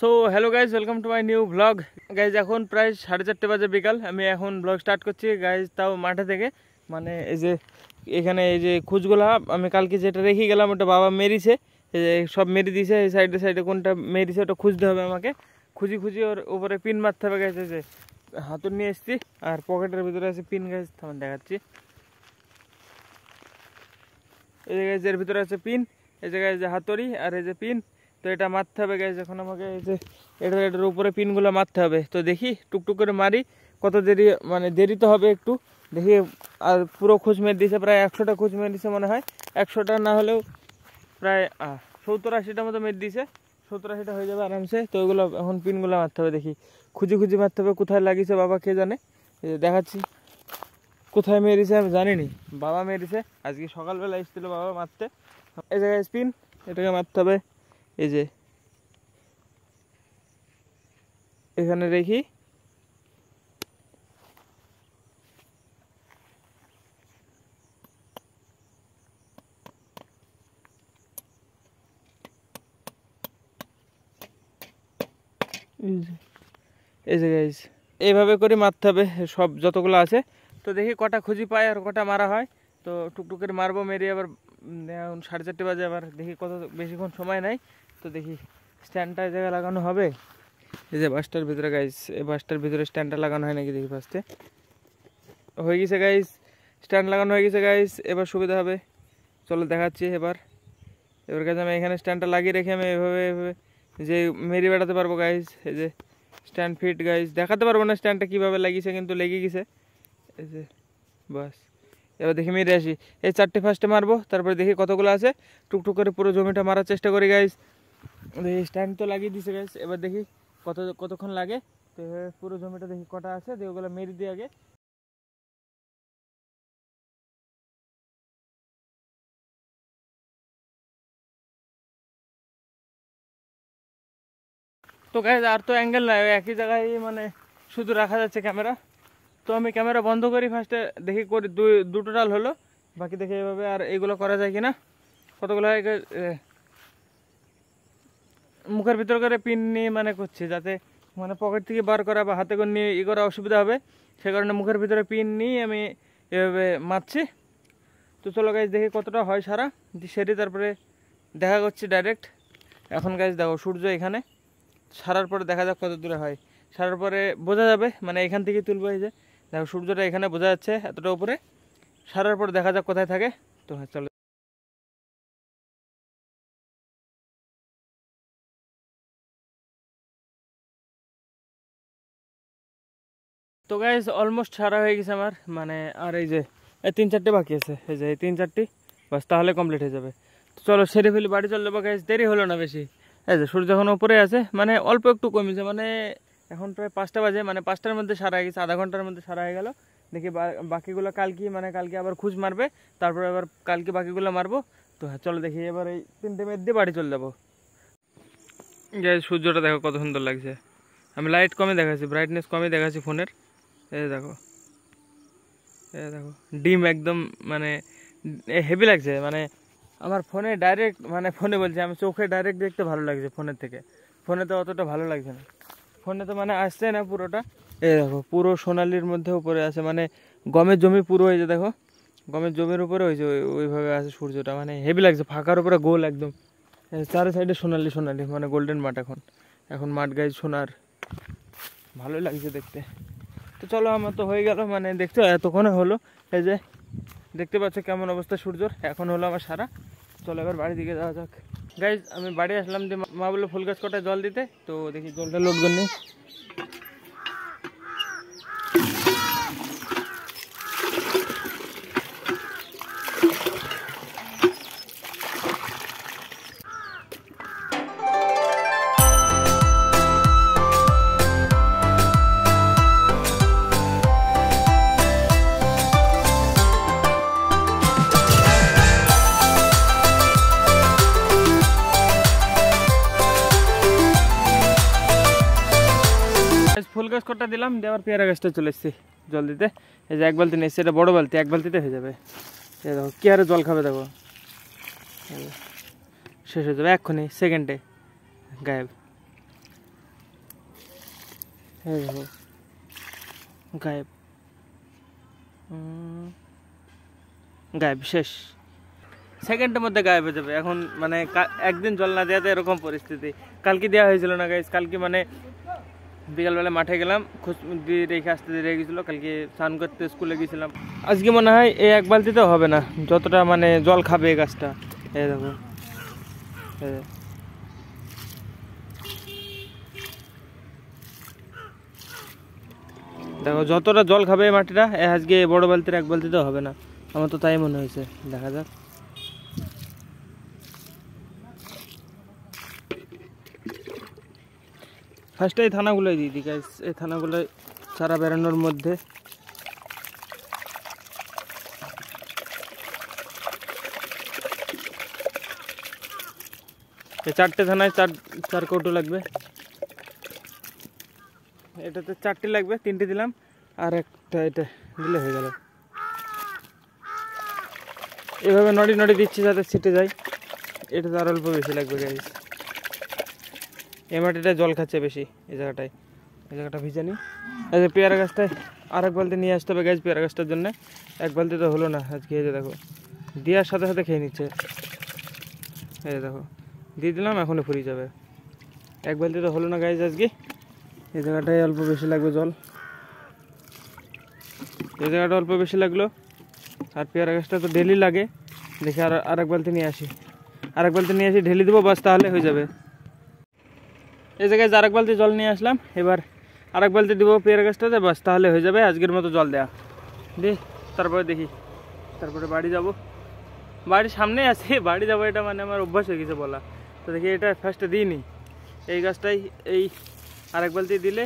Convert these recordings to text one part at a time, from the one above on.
So hello guys, welcome to my new blog. Guys এখন প্রায় 4:30 বাজে বিকাল। আমি এখন ব্লগ স্টার্ট করছি গাইজ, তাও মাঠে থেকে। মানে এই যে এখানে এই যে খুঁজগুলা আমি কালকে যেটা রেখে গেলাম ওটা বাবা মেরিছে, এই যে সব মেরে দিয়েছে। এই সাইডে সাইডে কোনটা মেরিছে ওটা খুঁজতে হবে আমাকে। খুঁজি খুঁজি ওর উপরে পিন মারতে হবে গাইজ। এই যে হাতুর নিয়ে এসেছি আর পকেটের ভিতরে আছে পিন গাইজ, আমার দেখাচ্ছি। এই যে গাইজ এর ভিতরে আছে পিন, এই যে গাইজ হাতুড়ি আর এই যে পিন। তো এটা মারতে হবে গাইজ এখন আমাকে। এই যে এটার উপরে পিনগুলো মারতে হবে। তো দেখি টুকটুক করে মারি, কত দেরি, মানে দেরি তো হবে একটু। দেখি আর পুরো খোঁজ মেরে দিয়েছে, প্রায় 100টা খোঁজ মেরে দিয়েছে মনে হয়। 100টা না হলেও প্রায় 70-80টা মতো মেরে দিয়েছে। 70-80টা হয়ে যাবে আরামসে। তো ওইগুলো এখন পিনগুলো মারতে হবে। দেখি খুঁজি খুঁজি মারতে হবে, কোথায় লাগিয়েছে বাবা কে জানে। এই যে দেখাচ্ছি কোথায় মেরেছে আমি জানিনি, বাবা মেরেছে। আজকে সকালবেলা এসেছিল বাবা মারতে। এই জায়গায় স্পিন, এটাকে মারতে হবে। এই যে এখানে রেখি, এই যে গাইজ এইভাবে করে মারতে হবে সব যতগুলো আছে। তো দেখি কটা খুঁজি পাই আর কটা মারা হয়। তো টুকটুক করে মারবো, মেরে আবার এখন 4:30 বাজে, আবার দেখি কত বেশিক্ষণ সময় নাই। তো দেখি স্ট্যান্ডটা এই জায়গায় লাগানো হবে। এই যে বাসটার ভিতরে গাইজ, এই বাসটার ভিতরে স্ট্যান্ডটা লাগানো হয় নাকি দেখি ফার্স্টে। হয়ে গেছে গাইজ, স্ট্যান্ড লাগানো হয়ে গেছে গাইজ। এবার সুবিধা হবে, চলো দেখাচ্ছি। এবার কাছে আমি এখানে স্ট্যান্ডটা লাগিয়ে রেখে আমি এভাবে এভাবে যে মেরে বেড়াতে পারবো গাইজ। এই যে স্ট্যান্ড ফিট গাইজ, দেখাতে পারবো না স্ট্যান্ডটা কীভাবে লাগিয়েছে, কিন্তু লেগে গেছে। এই যে বাস, এবার দেখি মেরে আসি। এই 4টে ফার্স্টে মারবো, তারপরে দেখি কতগুলো আছে। টুকটুক করে পুরো জমিটা মারার চেষ্টা করি গাইজ। দেখি স্ট্যান্ড তো লাগিয়ে দিছে গাইজ, এবার দেখি কতক্ষণ লাগে। তো পুরো জমিটা দেখি কটা আছে, দিয়ে ওগুলো মেরে দিই আগে। তো গাইজ আর তো অ্যাঙ্গেল নাই, একই জায়গায় মানে শুধু রাখা যাচ্ছে ক্যামেরা। তো আমি ক্যামেরা বন্ধ করি ফার্স্টে, দেখি করি দুটো ডাল হলো, বাকি দেখে এভাবে আর এইগুলো করা যায় কিনা। কতগুলো মুখের ভিতর করে পিন নিয়ে মানে করছি, যাতে মানে পকেট থেকে বার করা বা হাতে করে নিয়ে করা অসুবিধা হবে, সে কারণে মুখের ভিতরে পিন নিয়ে আমি এভাবে মারছি। তো চলো গাইজ দেখি কতটা হয় সারা সেটি, তারপরে দেখা করছি ডাইরেক্ট। এখন গাইজ দেখো সূর্য এখানে, সারার পরে দেখা যাক কত দূরে হয়। সারার পরে বোঝা যাবে, মানে এখান থেকে তুলবো। এই যে দেখো সূর্যটা এখানে বোঝা যাচ্ছে এতটা উপরে। সারার পরে দেখা যাক কোথায় থাকে। তো হ্যাঁ চলো। তো গাইজ অলমোস্ট সারা হয়ে গেছে আমার, মানে আর এই যে 3-4টে বাকি আছে। এই যে এই 3-4টি বাস, তাহলে কমপ্লিট হয়ে যাবে। তো চলো সেরে ফেলি, বাড়ি চলে যাবো গাইজ, দেরি হলো না বেশি। এই যে সূর্য এখন উপরে আছে, মানে অল্প একটু কমেছে, মানে এখন প্রায় 5টা বাজে, মানে 5টার মধ্যে সারা হয়ে গেছে, আধা ঘন্টার মধ্যে সারা হয়ে গেল। দেখি বাকিগুলো কালকে, মানে কালকে আবার খুঁজ মারবে, তারপরে আবার কালকে বাকিগুলো মারবো। তো হ্যাঁ চলো দেখি, এবার এই 3টে মেয়ের দিয়ে বাড়ি চলে যাবো। গাইজ সূর্যটা দেখো কত সুন্দর লাগছে। আমি লাইট কমে দেখাচ্ছি, ব্রাইটনেস কমে দেখাচ্ছি ফোনের। এই দেখো, এই দেখো ডিম একদম, মানে হেভি লাগছে। মানে আমার ফোনে ডাইরেক্ট, মানে ফোনে বলছি আমি, চোখে ডাইরেক্ট দেখতে ভালো লাগছে ফোনের থেকে। ফোনে তো অতটা ভালো লাগছে না, ফোনে তো মানে আসছে না পুরোটা। এই দেখো পুরো সোনালির মধ্যে উপরে আছে, মানে গমের জমি পুরো হয়েছে। দেখো গমের জমির উপরে হয়েছে, ওইভাবে আছে সূর্যটা, মানে হেভি লাগছে। ফাঁকার উপরে গোল একদম, চারি সাইডে সোনালি সোনালি, মানে গোল্ডেন মাঠ। এখন এখন মাঠ গাইজ সোনার, ভালোই লাগছে দেখতে। তো চলো আমার তো হয়ে গেল, মানে দেখছো এতক্ষণে হলো। এই যে দেখতে পাচ্ছ কেমন অবস্থা সূর্যর, এখন হলো আমার সারা। চলো এবার বাড়ির দিকে যাওয়া যাক গাইজ। আমি বাড়ি আসলাম, যে মা বললো ফুল গাছ কটায় জল দিতে, তো দেখি জলটা লোড করে নিই। ফুল গাছ কটা দিলাম, দেওয়ার পেয়ারা গাছটা চলে এসেছি জল দিতে। এই যে 1 বালতি নিয়ে এসছি, এটা বড় বালতি, 1 বালতিতে হয়ে যাবে। এই দেখো কি আরে জল খাবে, দেখো শেষ হয়ে যাবে এক্ষুনি, সেকেন্ডে গায়েব। এই দেখো গায়েব, গায়েব, শেষ। সেকেন্ডের মধ্যে গায়েব হয়ে যাবে। এখন মানে একদিন জল না দেওয়াতে এরকম পরিস্থিতি। কালকে দেওয়া হয়েছিল না গাইস, কালকে মানে বিকালবেলা মাঠে গেলাম, খোঁজ দিয়ে রেখে আসতে দেরি হয়ে গেছিলো। কালকে স্নান করতে স্কুলে গেছিলাম। আজকে মনে হয় এই এক বালতিতেও হবে না, যতটা মানে জল খাবে এই গাছটা। এই দেখো, দেখো যতটা জল খাবে এই মাটিটা, আজকে বড় বালতির এক বালতিতেও হবে না। আমার তো তাই মনে হয়েছে, দেখা যাক। ফার্স্টে এই থানাগুলোই দিয়ে দিই গাইস, এই থানাগুলোয় চারা বেরানোর মধ্যে এই 4টে থানায় 4 কৌটো লাগবে। এটাতে 4টে লাগবে, 3টে দিলাম, আর একটা এটা দিলে হয়ে গেল। এভাবে নড়ি নড়ি দিচ্ছি যাতে ছিটে যায়। এটা তো আর অল্প বেশি লাগবে গাইস। এই মাটিটা জল খাচ্ছে বেশি, এই জায়গাটা ভিজে নি। এই যে পেয়ারা গাছটায় আরেক বালতি নিয়ে আসতে হবে গাইস পেয়ারা গাছটার জন্য। এক বালতি তো হলো না আজকে। এই যে দেখো দেওয়ার সাথে সাথে খেয়ে নিচ্ছে। এই যে দেখো দিয়ে দিলাম, এখনই ফুরিয়ে যাবে। এক বালতি তো হলো না গাইস আজকে। এই জায়গাটায় অল্প বেশি লাগবে জল, এই জায়গাটা অল্প বেশি লাগলো। আর পেয়ারা গাছটা তো ডেলি লাগে। দেখি আরেক বালতি নিয়ে আসি, ঢেলে দেবো, বাস তাহলে হয়ে যাবে। এই জায়গায় আরেক বালতি জল নিয়ে আসলাম। এবার আরেক বালতি দিব পেয়ারা গাছটাতে, বাস তাহলে হয়ে যাবে আজকের মতো জল দেয়া। তারপরে দেখি, তারপরে বাড়ি যাব। বাড়ির সামনে আছে, বাড়ি যাবো, এটা মানে আমার অভ্যাস হয়ে গেছে বলা। তো দেখি এটা ফার্স্টে দিইনি, এই গাছটাই এই আরেক বালতি দিলে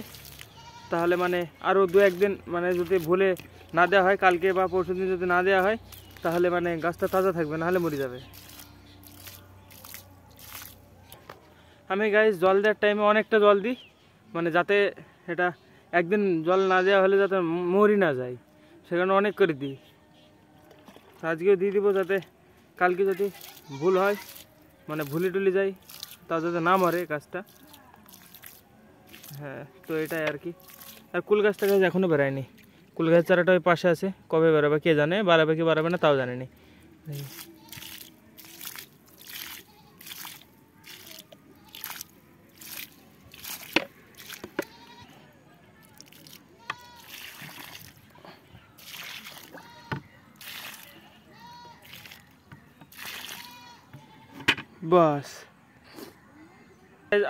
তাহলে মানে আরও 2-1 দিন মানে যদি ভুলে না দেওয়া হয়, কালকে বা পরশু দিন যদি না দেওয়া হয়, তাহলে মানে গাছটা তাজা থাকবে, নাহলে মরে যাবে। আমি গাইস জল দেওয়ার টাইমে অনেকটা জল দিই, মানে যাতে এটা একদিন জল না দেওয়া হলে যাতে মরি না যায়, সেখানে অনেক করে দিই। আজকেও দিয়ে দিব, যাতে কালকে যদি ভুল হয়, মানে ভুলি টুলি যায়, তা যাতে না মরে গাছটা। হ্যাঁ, তো এটাই আর কি। আর কুল গাছটা গাছ এখনও বেরায়নি। কুল গাছ চারাটা ওই পাশে আছে, কবে বেরোবে কে জানে, বাড়াবে কি বাড়াবে না তাও জানেনি। বাস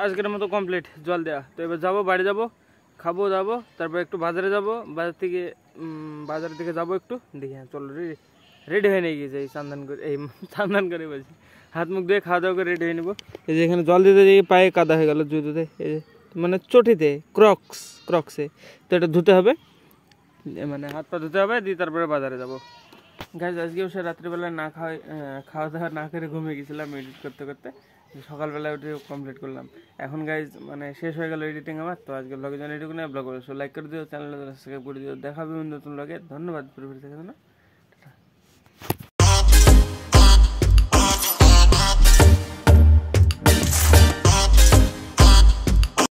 আজকের মতো কমপ্লিট জল দেওয়া। তো এবার যাবো, বাড়ি যাব, খাবো, যাবো, তারপর একটু বাজারে যাব। বাজার থেকে যাবো একটু, দেখি। হ্যাঁ চলো, রেডি হয়ে নিয়ে গিয়েছে এই চান্দান করে বলছি, হাত মুখ দিয়ে খাওয়া দাওয়া করে রেডি হয়ে নেবো। এই যে এখানে জল দিতে গিয়ে পায়ে কাদা হয়ে গেল জুতোতে, এই যে মানে চটিতে ক্রক্সে। তো এটা ধুতে হবে, মানে হাত পা ধুতে হবে, দিয়ে তারপরে বাজারে যাবো। গাইজ আজকেও সে রাত্রিবেলা না খাওয়া দাওয়া না করে ঘুমিয়ে গেছিলাম এডিট করতে করতে। সকালবেলা উঠে কমপ্লিট করলাম। এখন গাইজ মানে শেষ হয়ে গেল এডিটিং আমার। তো আজকে ব্লগে যেন এটুকু ব্লগ করে লাইক করে দিও, চ্যানেলটা সাবস্ক্রাইব করে দিও। দেখাবে নতুন ব্লগে। ধন্যবাদ পুরোপুরি দেখার জন্য।